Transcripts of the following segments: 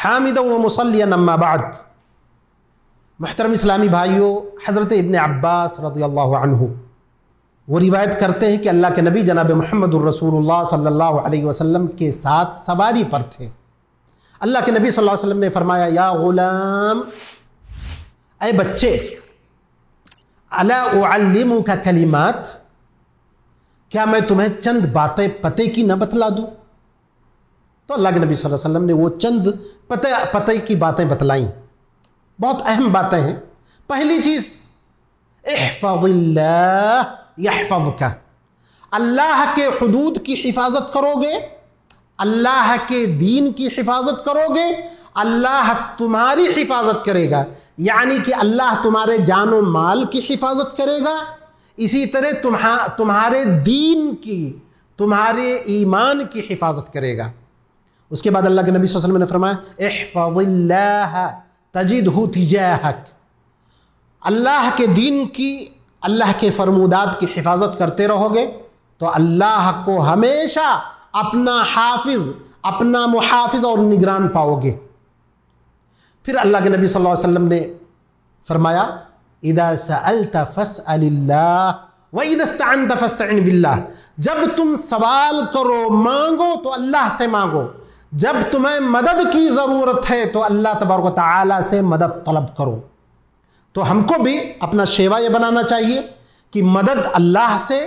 हामिदन व मुसल्लियन अम्मा बाद। मुहतरम इस्लामी भाइयों, हज़रत इब्न अब्बास रज़ियल्लाहु अन्हु वो रिवायत करते हैं कि अल्लाह के नबी जनाब मुहम्मदुर रसूलुल्लाह सल्लल्लाहु अलैहि वसल्लम के साथ सवारी पर थे। अल्लाह के नबी सल्लल्लाहु अलैहि वसल्लम ने फरमाया, या गुलाम, ऐ बच्चे, अला उअल्लिमुका कलिमात, क्या मैं तुम्हें चंद बातें पते की न बतला दूँ? तो अल्लाह के नबी सल्लल्लाहु अलैहि वसल्लम ने वो चंद पते की बातें बतलाईं। बहुत अहम बातें हैं। पहली चीज़, इहफ़ज़िल्लाह यहफ़ज़का, अल्लाह के हुदूद की हिफाजत करोगे, अल्लाह के दीन की हिफाजत करोगे, अल्लाह तुम्हारी हिफाजत करेगा। यानी कि अल्लाह तुम्हारे जान और माल की हिफाजत करेगा, इसी तरह तुम्हारे दीन की, तुम्हारे ईमान की हिफाजत करेगा। उसके बाद अल्लाह के नबी सल्लल्लाहु अलैहि वसल्लम ने फरमाया, इहफ़ज़िल्लाह तजिदहु तिजाहक, अल्लाह के दीन की, अल्लाह के फरमूदात की हिफाजत करते रहोगे तो अल्लाह को हमेशा अपना हाफिज, अपना मुहाफिज और निगरान पाओगे। फिर अल्लाह के नबी सल्लल्लाहु अलैहि वसल्लम ने फरमाया, इदा सअल्त फस्अलिल्लाह व इदा इस्तअनत फस्तईन बिल्लाह, जब तुम सवाल करो, मांगो तो अल्लाह से मांगो, जब तुम्हें मदद की ज़रूरत है तो अल्लाह तबारक व तआला से मदद तलब करो। तो हमको भी अपना शेवा ये बनाना चाहिए कि मदद अल्लाह से,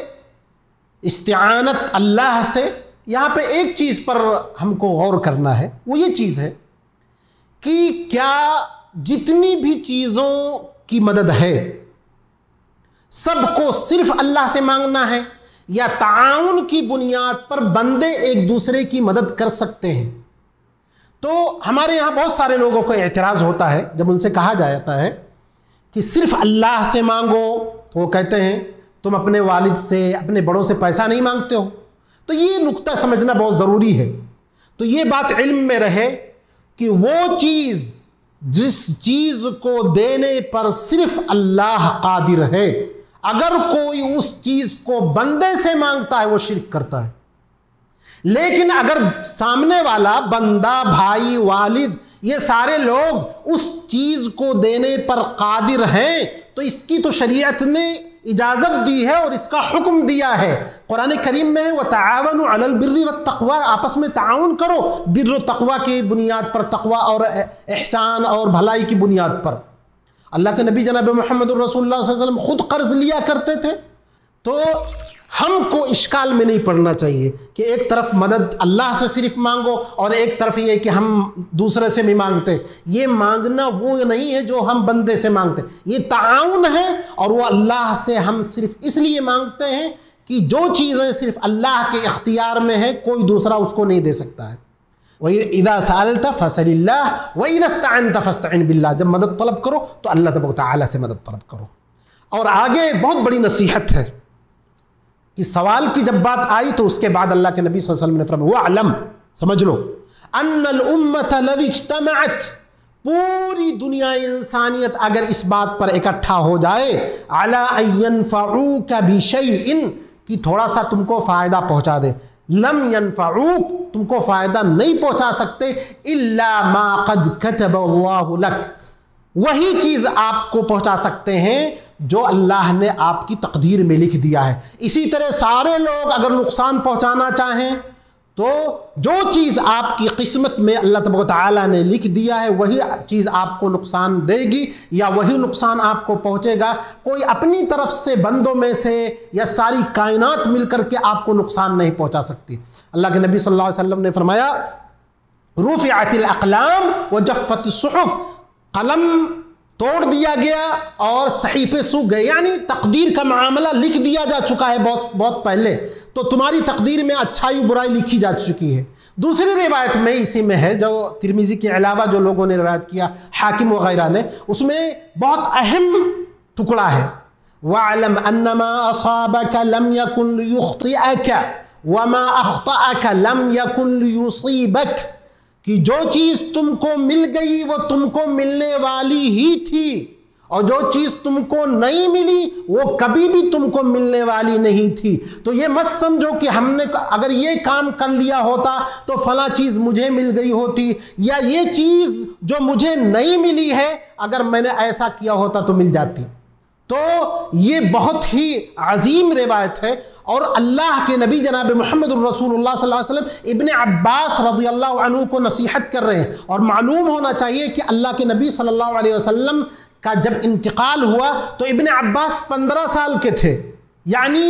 इस्तिआनत अल्लाह से। यहाँ पे एक चीज़ पर हमको गौर करना है, वो ये चीज़ है कि क्या जितनी भी चीज़ों की मदद है सबको सिर्फ अल्लाह से मांगना है, या ताउन की बुनियाद पर बंदे एक दूसरे की मदद कर सकते हैं? तो हमारे यहाँ बहुत सारे लोगों को एतराज़ होता है जब उनसे कहा जाता है कि सिर्फ अल्लाह से मांगो, तो वो कहते हैं तुम अपने वालिद से, अपने बड़ों से पैसा नहीं मांगते हो। तो ये नुक्ता समझना बहुत ज़रूरी है। तो ये बात इल्म में रहे कि वो चीज़, जिस चीज़ को देने पर सिर्फ अल्लाह कादिर है, अगर कोई उस चीज़ को बंदे से मांगता है वो शिर्क करता है। लेकिन अगर सामने वाला बंदा, भाई, वालिद, ये सारे लोग उस चीज़ को देने पर कादिर हैं तो इसकी तो शरीयत ने इजाज़त दी है और इसका हुक्म दिया है। कुरान करीम में व ताआवनु अलल बिर्रि व तक़वा, आपस में ताउन करो बिर्र तक़वा की बुनियाद पर, तक़वा और एहसान और भलाई की बुनियाद पर। अल्लाह के नबी जनाब मुहम्मदुर रसूलुल्लाह सल्लल्लाहु अलैहि वसल्लम खुद कर्ज लिया करते थे। तो हमको इश्काल में नहीं पड़ना चाहिए कि एक तरफ मदद अल्लाह से सिर्फ मांगो और एक तरफ ये कि हम दूसरे से भी मांगते। ये मांगना वो नहीं है जो हम बंदे से मांगते, ये ताउन है और वो अल्लाह से हम सिर्फ इसलिए मांगते हैं कि जो चीज़ें सिर्फ अल्लाह के इख्तियार में है कोई दूसरा उसको नहीं दे सकता है। वही इदा सअल्त फसअलिल्लाह व इदा इस्तअनत फस्तईन बिल्लाह, जब मदद तलब करो तो अल्लाह तबारक व तआला से मदद तलब करो। और आगे बहुत बड़ी नसीहत है कि सवाल की जब बात आई तो उसके बाद अल्लाह के नबी सल्लल्लाहु अलैहि वसल्लम ने फरमाया, वअलम, समझ लो, अन्नल उम्मत लव इज्तमअत, पूरी दुनिया इंसानियत अगर इस बात पर इकट्ठा हो जाए, अला अन यनफऊका बिशैइन, कि थोड़ा सा तुमको फ़ायदा पहुँचा दे, लम यनफऊक, तुमको फ़ायदा नहीं पहुँचा सकते, इल्ला मा क़द कतबल्लाहु लक, वही चीज़ आपको पहुँचा सकते हैं जो अल्लाह ने आपकी तकदीर में लिख दिया है। इसी तरह सारे लोग अगर नुकसान पहुँचाना चाहें तो जो चीज़ आपकी किस्मत में अल्लाह तबारक व तआला ने लिख दिया है वही चीज़ आपको नुकसान देगी या वही नुकसान आपको पहुँचेगा। कोई अपनी तरफ से बंदों में से या सारी कायनात मिलकर के आपको नुकसान नहीं पहुँचा सकती। अल्लाह के नबी सल्लल्लाहु अलैहि वसल्लम ने फरमाया, रुफ़िअतिल अक़लाम व जफ़्फ़तिस सुहुफ़, कलम तोड़ दिया गया और सहीफे सूख गए, यानी तकदीर का मामला लिख दिया जा चुका है बहुत बहुत पहले, तो तुम्हारी तकदीर में अच्छाई बुराई लिखी जा चुकी है। दूसरी रिवायत में इसी में है जो तिरमिज़ी के अलावा जो लोगों ने रिवायत किया, हाकिम वगैरह ने, उसमें बहुत अहम टुकड़ा है, वअलम अन्नमा असाबक लम यकुन लियुख्तिअक वमा अख्तअक लम यकुन लियुसीबक, कि जो चीज़ तुमको मिल गई वो तुमको मिलने वाली ही थी और जो चीज तुमको नहीं मिली वो कभी भी तुमको मिलने वाली नहीं थी। तो ये मत समझो कि हमने अगर ये काम कर लिया होता तो फला चीज मुझे मिल गई होती, या ये चीज जो मुझे नहीं मिली है अगर मैंने ऐसा किया होता तो मिल जाती। तो ये बहुत ही अजीम रिवायत है। और अल्लाह के नबी जनाब मोहम्मद रसूलुल्लाह सल्लल्लाहु अलैहि वसल्लम इब्ने अब्बास रज़ियल्लाहु अन्हु को नसीहत कर रहे हैं। और मालूम होना चाहिए कि अल्लाह के नबी सल्लल्लाहु अलैहि वसल्लम का जब इंतकाल हुआ तो इब्ने अब्बास 15 साल के थे। यानी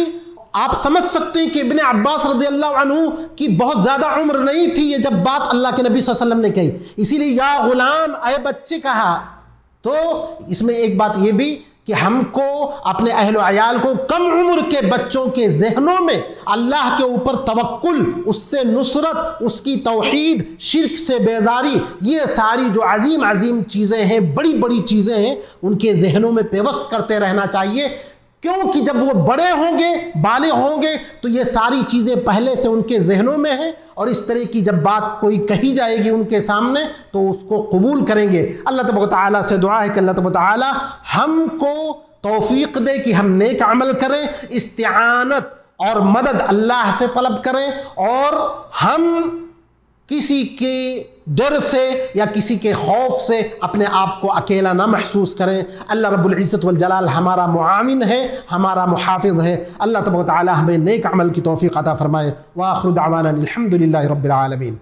आप समझ सकते हैं कि इब्ने अब्बास रज़ियल्लाहु अन्हु की बहुत ज़्यादा उम्र नहीं थी ये जब बात अल्लाह के नबी सल्लल्लाहु अलैहि वसल्लम ने कही। इसीलिए या गुलाम, अय बच्चे कहा। तो इसमें एक बात ये भी कि हमको अपने अहल अयाल को कम उम्र के बच्चों के जहनों में अल्लाह के ऊपर तवक्कुल, उससे नुसरत, उसकी तौहीद, शिर्क से बेजारी, ये सारी जो अजीम अजीम चीज़ें हैं, बड़ी बड़ी चीज़ें हैं, उनके जहनों में पेवस्त करते रहना चाहिए। क्योंकि जब वो बड़े होंगे, बालिग होंगे, तो ये सारी चीज़ें पहले से उनके जहनों में हैं और इस तरह की जब बात कोई कही जाएगी उनके सामने तो उसको कबूल करेंगे। अल्लाह तबारक व तआला से दुआ है कि अल्लाह तबारक व तआला हमको तौफीक दे कि हम नेक अमल करें, इस्तिआनत और मदद अल्लाह से तलब करें, और हम किसी के डर से या किसी के खौफ से अपने आप को अकेला ना महसूस करें। अल्लाह रब्बुल इज़्ज़त वल जलाल हमारा मुआविन है, हमारा मुहाफ़िज़ है। अल्लाह तबारक व तआला हमें नेक अमल की तौफ़ीक़ अता फ़रमाए। व आख़िरु दअवाना अनिल हम्दुलिल्लाहि रब्बिल आलमीन।